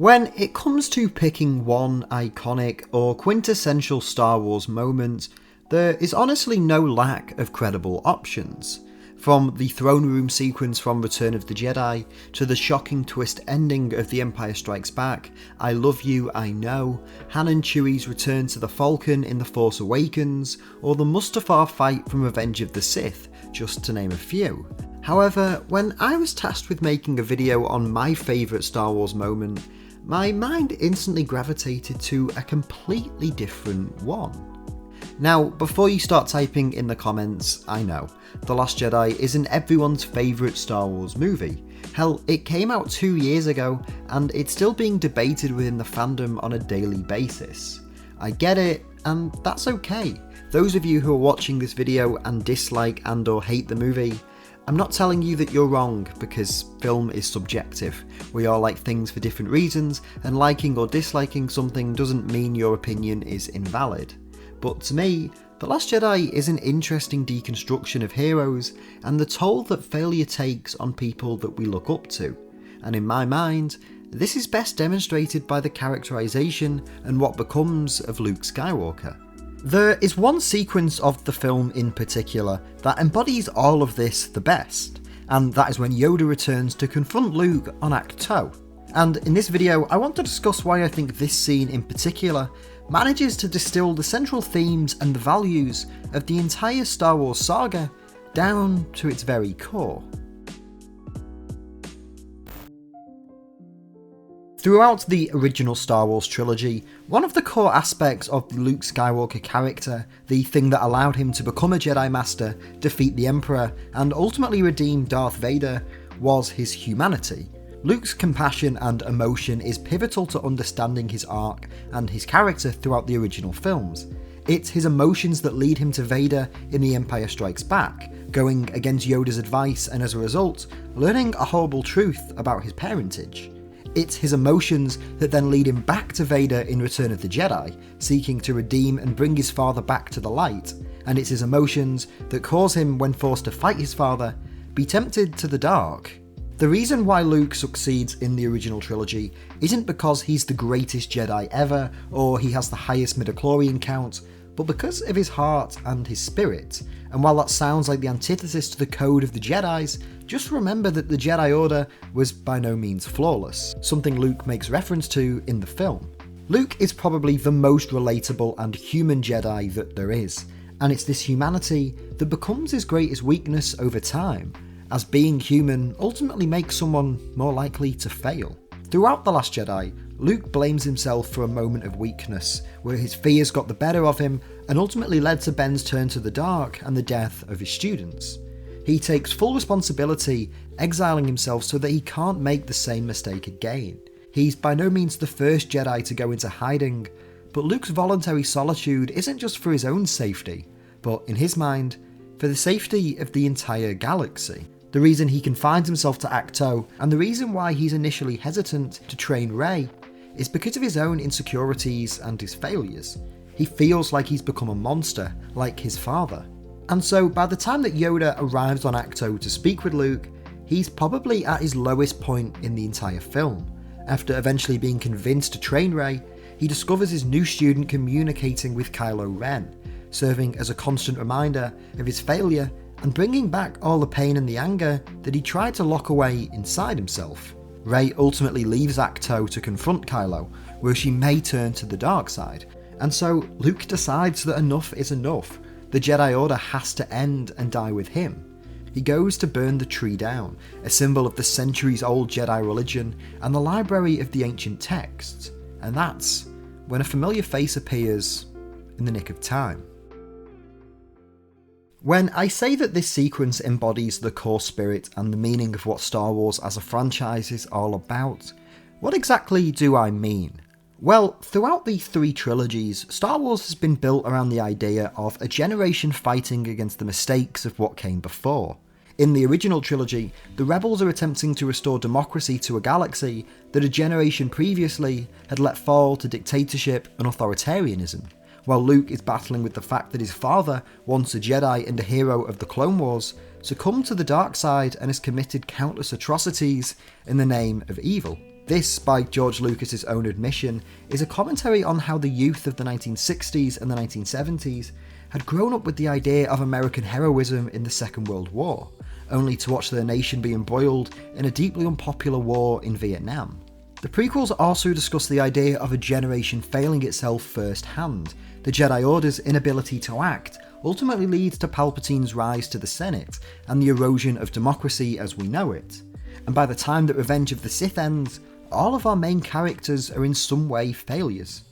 When it comes to picking one iconic or quintessential Star Wars moment, there is honestly no lack of credible options. From the throne room sequence from Return of the Jedi, to the shocking twist ending of The Empire Strikes Back, I Love You, I Know, Han and Chewie's return to the Falcon in The Force Awakens, or the Mustafar fight from Revenge of the Sith, just to name a few. However, when I was tasked with making a video on my favourite Star Wars moment, my mind instantly gravitated to a completely different one. Now, before you start typing in the comments, I know, The Last Jedi isn't everyone's favourite Star Wars movie. Hell, it came out 2 years ago, and it's still being debated within the fandom on a daily basis. I get it, and that's okay. Those of you who are watching this video and dislike and or hate the movie, I'm not telling you that you're wrong, because film is subjective. We all like things for different reasons, and liking or disliking something doesn't mean your opinion is invalid. But to me, The Last Jedi is an interesting deconstruction of heroes, and the toll that failure takes on people that we look up to. And in my mind, this is best demonstrated by the characterization and what becomes of Luke Skywalker. There is one sequence of the film in particular that embodies all of this the best, and that is when Yoda returns to confront Luke on Ahch-To. And in this video, I want to discuss why I think this scene in particular manages to distill the central themes and the values of the entire Star Wars saga down to its very core. Throughout the original Star Wars trilogy, one of the core aspects of the Luke Skywalker character, the thing that allowed him to become a Jedi Master, defeat the Emperor, and ultimately redeem Darth Vader, was his humanity. Luke's compassion and emotion is pivotal to understanding his arc and his character throughout the original films. It's his emotions that lead him to Vader in The Empire Strikes Back, going against Yoda's advice and as a result, learning a horrible truth about his parentage. It's his emotions that then lead him back to Vader in Return of the Jedi, seeking to redeem and bring his father back to the light, and it's his emotions that cause him, when forced to fight his father, be tempted to the dark. The reason why Luke succeeds in the original trilogy isn't because he's the greatest Jedi ever, or he has the highest midichlorian count, but because of his heart and his spirit. And while that sounds like the antithesis to the code of the Jedis, just remember that the Jedi Order was by no means flawless, something Luke makes reference to in the film. Luke is probably the most relatable and human Jedi that there is, and it's this humanity that becomes his greatest weakness over time, as being human ultimately makes someone more likely to fail. Throughout The Last Jedi, Luke blames himself for a moment of weakness, where his fears got the better of him and ultimately led to Ben's turn to the dark and the death of his students. He takes full responsibility, exiling himself so that he can't make the same mistake again. He's by no means the first Jedi to go into hiding, but Luke's voluntary solitude isn't just for his own safety, but in his mind, for the safety of the entire galaxy. The reason he confines himself to Ahch-To, and the reason why he's initially hesitant to train Rey, is because of his own insecurities and his failures. He feels like he's become a monster, like his father. And so by the time that Yoda arrives on Ahch-To to speak with Luke, he's probably at his lowest point in the entire film. After eventually being convinced to train Rey, he discovers his new student communicating with Kylo Ren, serving as a constant reminder of his failure and bringing back all the pain and the anger that he tried to lock away inside himself. Rey ultimately leaves Ahch-To to confront Kylo, where she may turn to the dark side, and so Luke decides that enough is enough. The Jedi Order has to end and die with him. He goes to burn the tree down, a symbol of the centuries-old Jedi religion and the library of the ancient texts, and that's when a familiar face appears in the nick of time. When I say that this sequence embodies the core spirit and the meaning of what Star Wars as a franchise is all about, what exactly do I mean? Well, throughout the three trilogies, Star Wars has been built around the idea of a generation fighting against the mistakes of what came before. In the original trilogy, the rebels are attempting to restore democracy to a galaxy that a generation previously had let fall to dictatorship and authoritarianism, while Luke is battling with the fact that his father, once a Jedi and a hero of the Clone Wars, succumbed to the dark side and has committed countless atrocities in the name of evil. This, by George Lucas's own admission, is a commentary on how the youth of the 1960s and the 1970s had grown up with the idea of American heroism in the Second World War, only to watch their nation be embroiled in a deeply unpopular war in Vietnam. The prequels also discuss the idea of a generation failing itself firsthand. The Jedi Order's inability to act ultimately leads to Palpatine's rise to the Senate and the erosion of democracy as we know it. And by the time that Revenge of the Sith ends, all of our main characters are in some way failures.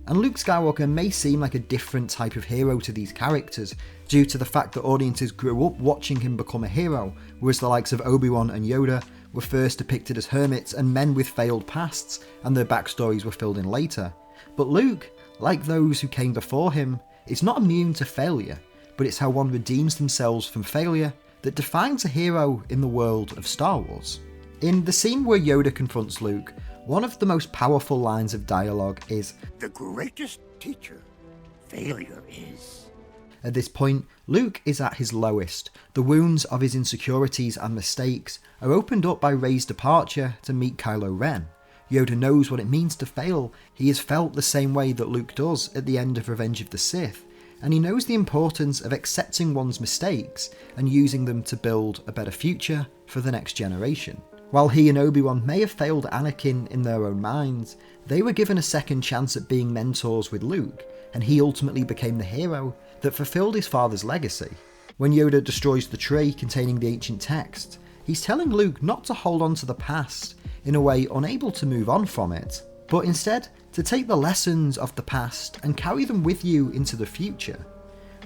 And Luke Skywalker may seem like a different type of hero to these characters due to the fact that audiences grew up watching him become a hero, whereas the likes of Obi-Wan and Yoda were first depicted as hermits and men with failed pasts, and their backstories were filled in later. But Luke, like those who came before him, is not immune to failure, but it's how one redeems themselves from failure that defines a hero in the world of Star Wars. In the scene where Yoda confronts Luke, one of the most powerful lines of dialogue is, "The greatest teacher failure is." At this point, Luke is at his lowest. The wounds of his insecurities and mistakes are opened up by Rey's departure to meet Kylo Ren. Yoda knows what it means to fail. He has felt the same way that Luke does at the end of Revenge of the Sith, and he knows the importance of accepting one's mistakes and using them to build a better future for the next generation. While he and Obi-Wan may have failed Anakin in their own minds, they were given a second chance at being mentors with Luke, and he ultimately became the hero that fulfilled his father's legacy. When Yoda destroys the tree containing the ancient text, he's telling Luke not to hold on to the past, in a way unable to move on from it, but instead to take the lessons of the past and carry them with you into the future.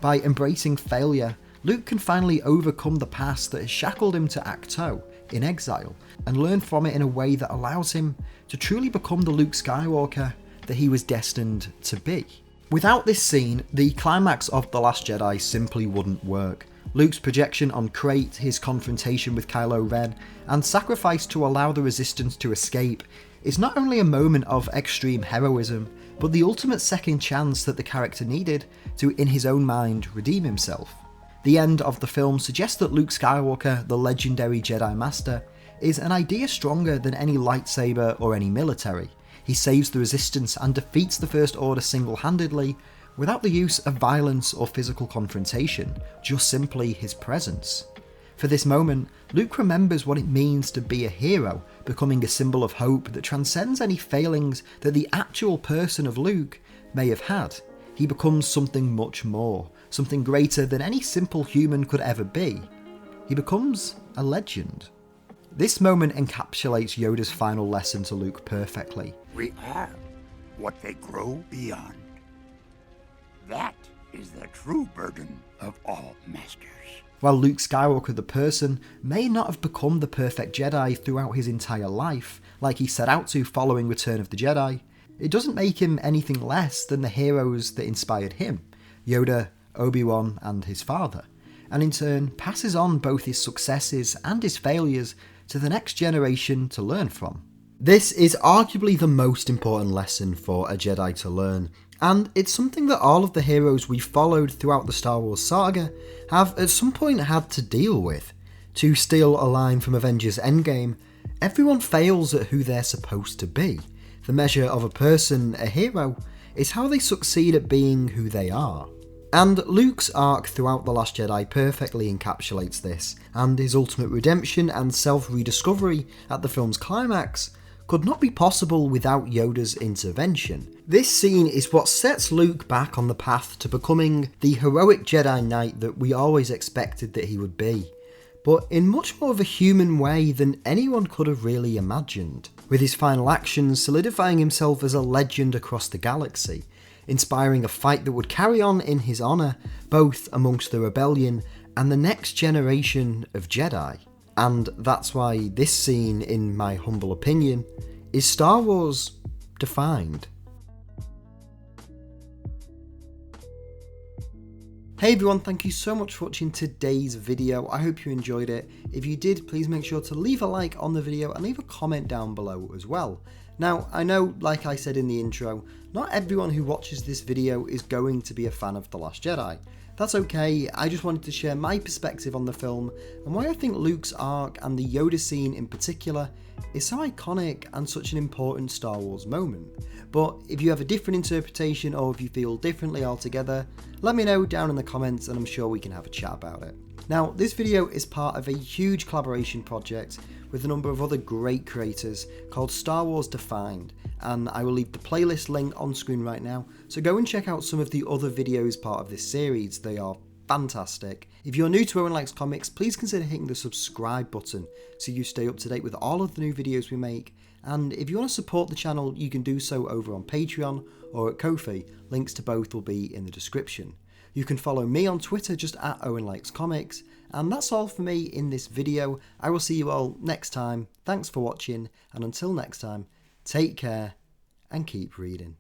By embracing failure, Luke can finally overcome the past that has shackled him to Ahch-To in exile, and learn from it in a way that allows him to truly become the Luke Skywalker that he was destined to be. Without this scene, the climax of The Last Jedi simply wouldn't work. Luke's projection on Crate, his confrontation with Kylo Ren, and sacrifice to allow the Resistance to escape is not only a moment of extreme heroism, but the ultimate second chance that the character needed to, in his own mind, redeem himself. The end of the film suggests that Luke Skywalker, the legendary Jedi Master, is an idea stronger than any lightsaber or any military. He saves the Resistance and defeats the First Order single-handedly, without the use of violence or physical confrontation, just simply his presence. For this moment, Luke remembers what it means to be a hero, becoming a symbol of hope that transcends any failings that the actual person of Luke may have had. He becomes something much more, something greater than any simple human could ever be. He becomes a legend. This moment encapsulates Yoda's final lesson to Luke perfectly. We are what they grow beyond. That is the true burden of all masters. While Luke Skywalker the person may not have become the perfect Jedi throughout his entire life, like he set out to following Return of the Jedi, it doesn't make him anything less than the heroes that inspired him, Yoda, Obi-Wan, and his father, and in turn passes on both his successes and his failures to the next generation to learn from. This is arguably the most important lesson for a Jedi to learn, and it's something that all of the heroes we followed throughout the Star Wars saga have at some point had to deal with. To steal a line from Avengers Endgame, everyone fails at who they're supposed to be. The measure of a person, a hero, is how they succeed at being who they are. And Luke's arc throughout The Last Jedi perfectly encapsulates this, and his ultimate redemption and self-rediscovery at the film's climax could not be possible without Yoda's intervention. This scene is what sets Luke back on the path to becoming the heroic Jedi Knight that we always expected that he would be, but in much more of a human way than anyone could have really imagined, with his final actions solidifying himself as a legend across the galaxy, inspiring a fight that would carry on in his honour, both amongst the rebellion and the next generation of Jedi. And that's why this scene, in my humble opinion, is Star Wars defined. Hey everyone, thank you so much for watching today's video. I hope you enjoyed it. If you did, please make sure to leave a like on the video and leave a comment down below as well. Now, I know, like I said in the intro, not everyone who watches this video is going to be a fan of The Last Jedi. That's okay, I just wanted to share my perspective on the film and why I think Luke's arc and the Yoda scene in particular is so iconic and such an important Star Wars moment. But if you have a different interpretation or if you feel differently altogether, let me know down in the comments and I'm sure we can have a chat about it. Now, this video is part of a huge collaboration project with a number of other great creators called Star Wars Defined, and I will leave the playlist link on screen right now, so go and check out some of the other videos part of this series. They are fantastic. If you're new to Owen Likes Comics, please consider hitting the subscribe button so you stay up to date with all of the new videos we make, and if you want to support the channel you can do so over on Patreon or at Ko-fi. Links to both will be in the description. You can follow me on Twitter just at Owen Likes Comics, and that's all for me in this video. I will see you all next time. Thanks for watching, and until next time, take care and keep reading.